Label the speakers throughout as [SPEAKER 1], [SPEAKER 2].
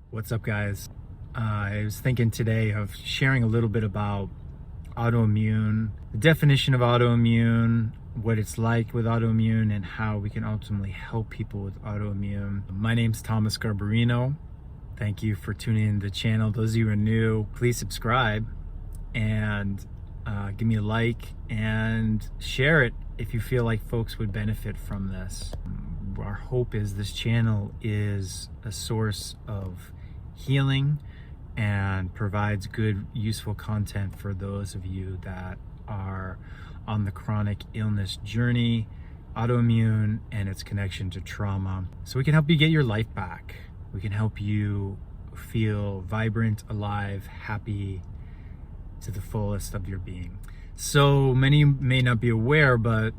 [SPEAKER 1] What's up, guys? I was thinking today of sharing a little bit about autoimmune, the definition of autoimmune, what it's like with autoimmune, and how we can ultimately help people with autoimmune. My name's Thomas Garbarino. Thank you for tuning in to the channel. Those of you who are new, please subscribe and give me a like and share it if you feel like folks would benefit from this. Our hope is this channel is a source of healing and provides good, useful content for those of you that are on the chronic illness journey, autoimmune, and its connection to trauma. So we can help you get your life back. We can help you feel vibrant, alive, happy to the fullest of your being. So many may not be aware, but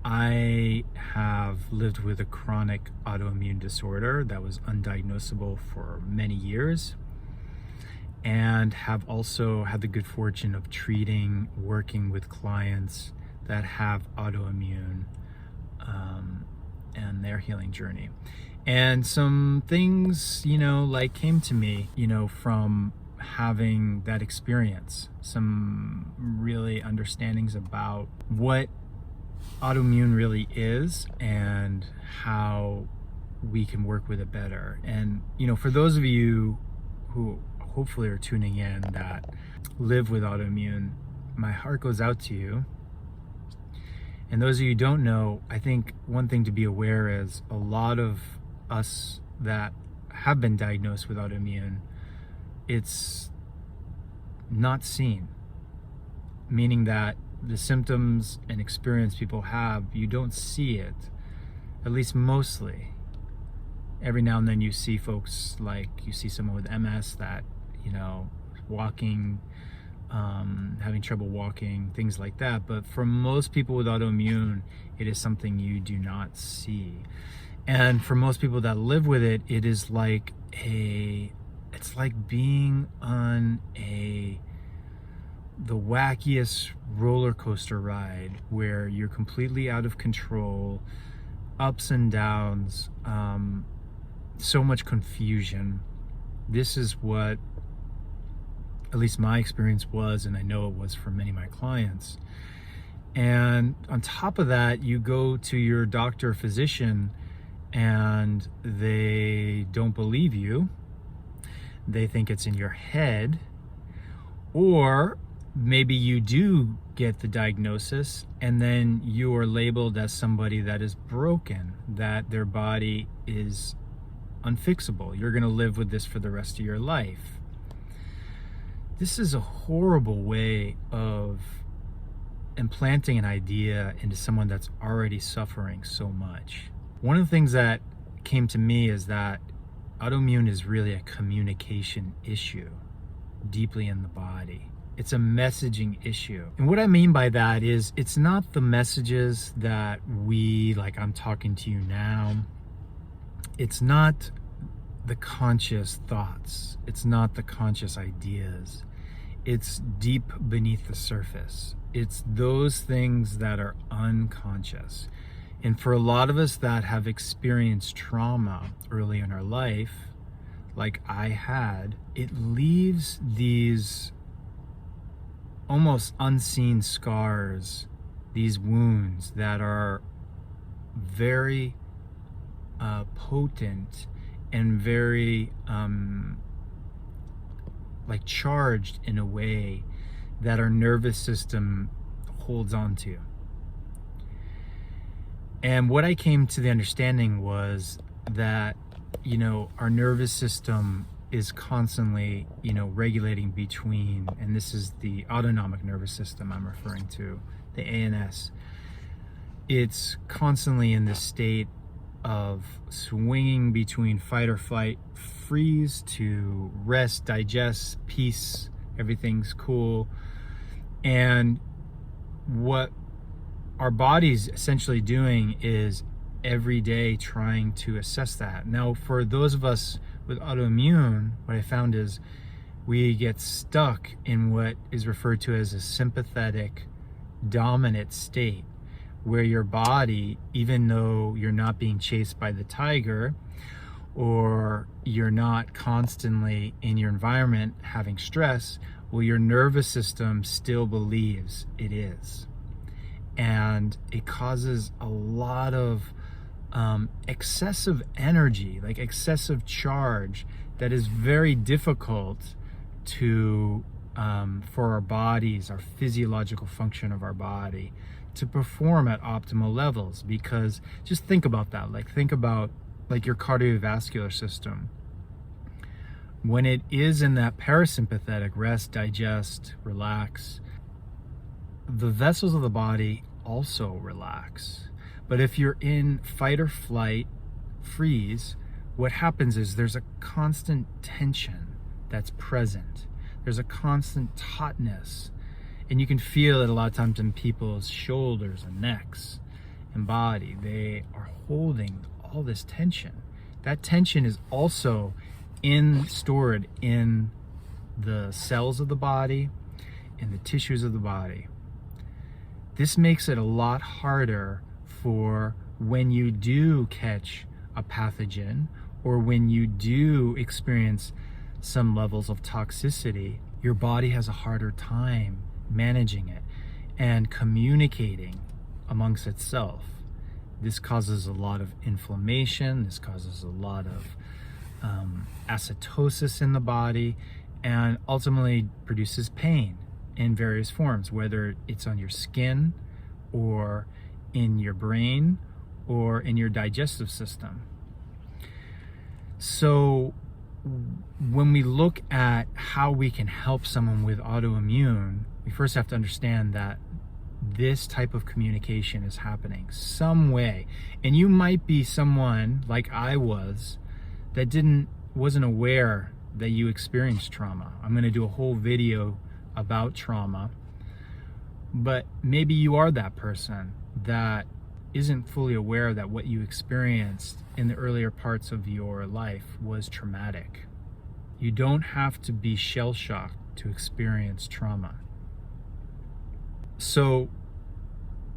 [SPEAKER 1] I have lived with a chronic autoimmune disorder that was undiagnosable for many years, and have also had the good fortune of working with clients that have autoimmune and their healing journey. And some things, came to me, from having that experience, some really understandings about what autoimmune really is and how we can work with it better. And for those of you who hopefully are tuning in that live with autoimmune, my heart goes out to you. And those of you who don't know, I think one thing to be aware is a lot of us that have been diagnosed with autoimmune, it's not seen, meaning that the symptoms and experience people have, you don't see it, at least mostly. Every now and then you see folks, like you see someone with MS that, walking, having trouble walking, things like that. But for most people with autoimmune, it is something you do not see. And for most people that live with it, it is like it's like being on the wackiest roller coaster ride where you're completely out of control, ups and downs, so much confusion. This is what at least my experience was, and I know it was for many of my clients. And on top of that, you go to your doctor or physician and they don't believe you. They think it's in your head, or maybe you do get the diagnosis and then you are labeled as somebody that is broken, that their body is unfixable. You're going to live with this for the rest of your life. This is a horrible way of implanting an idea into someone that's already suffering so much. One of the things that came to me is that autoimmune is really a communication issue deeply in the body. It's a messaging issue. And what I mean by that is it's not the messages that like I'm talking to you now. It's not the conscious thoughts. It's not the conscious ideas. It's deep beneath the surface. It's those things that are unconscious. And for a lot of us that have experienced trauma early in our life, like I had, it leaves these almost unseen scars, these wounds that are very potent and very charged in a way that our nervous system holds on to. And what I came to the understanding was that, our nervous system is constantly, regulating between, and this is the autonomic nervous system I'm referring to, the ANS. It's constantly in this state of swinging between fight or flight, freeze to rest, digest, peace, everything's cool. And what our body's essentially doing is every day trying to assess that. Now, for those of us with autoimmune, what I found is we get stuck in what is referred to as a sympathetic dominant state, where your body, even though you're not being chased by the tiger, or you're not constantly in your environment having stress, well, your nervous system still believes it is. And it causes a lot of excessive energy, like excessive charge, that is very difficult to for our bodies, our physiological function of our body, to perform at optimal levels. Because just think about that, think about your cardiovascular system. When it is in that parasympathetic rest, digest, relax, the vessels of the body also relax. But if you're in fight or flight, freeze, what happens is there's a constant tension that's present. There's a constant tautness. And you can feel it a lot of times in people's shoulders and necks and body. They are holding all this tension. That tension is also stored in the cells of the body, in the tissues of the body. This makes it a lot harder for when you do catch a pathogen, or when you do experience some levels of toxicity, your body has a harder time managing it and communicating amongst itself. This causes a lot of inflammation, this causes a lot of acidosis in the body, and ultimately produces pain in various forms, whether it's on your skin or in your brain or in your digestive system. So when we look at how we can help someone with autoimmune, we first have to understand that this type of communication is happening some way. And you might be someone like I was that wasn't aware that you experienced trauma. I'm going to do a whole video about trauma, but maybe you are that person that isn't fully aware that what you experienced in the earlier parts of your life was traumatic. You don't have to be shell-shocked to experience trauma. So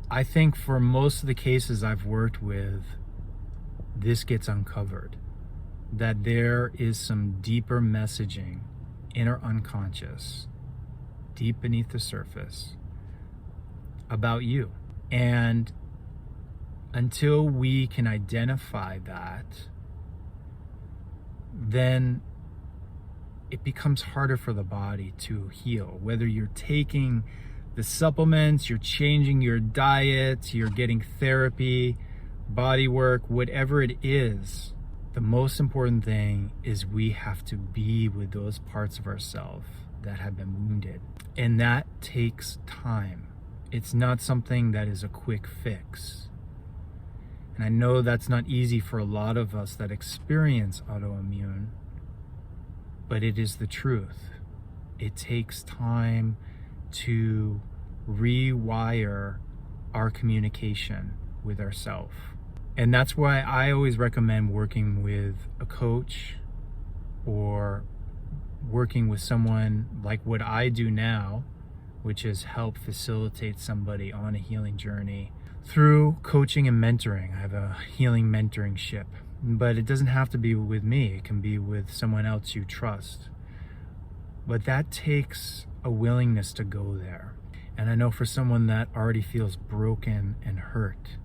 [SPEAKER 1] I think for most of the cases I've worked with, this gets uncovered, that there is some deeper messaging in our unconscious, deep beneath the surface, about you. And until we can identify that, then it becomes harder for the body to heal. Whether you're taking the supplements, you're changing your diet, you're getting therapy, body work, whatever it is, the most important thing is we have to be with those parts of ourselves that have been wounded. And that takes time. It's not something that is a quick fix. And I know that's not easy for a lot of us that experience autoimmune, but it is the truth. It takes time to rewire our communication with ourselves. And that's why I always recommend working with a coach, or working with someone like what I do now, which is help facilitate somebody on a healing journey through coaching and mentoring. I have a healing mentoringship, but it doesn't have to be with me. It can be with someone else you trust. But that takes a willingness to go there. And I know for someone that already feels broken and hurt,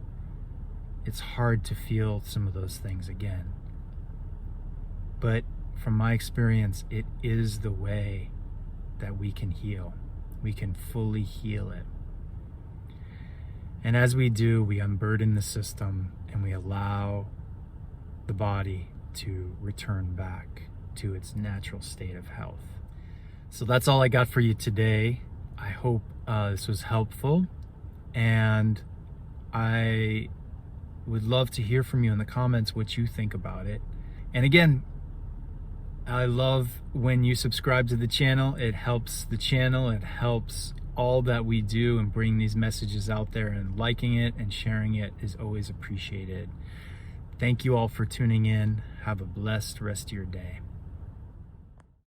[SPEAKER 1] it's hard to feel some of those things again. But from my experience, it is the way that we can heal. We can fully heal it. And as we do, we unburden the system and we allow the body to return back to its natural state of health. So that's all I got for you today. I hope this was helpful, and I would love to hear from you in the comments what you think about it. And again, I love when you subscribe to the channel. It helps the channel, it helps all that we do and bring these messages out there, and liking it and sharing it is always appreciated. Thank you all for tuning in. Have a blessed rest of your day.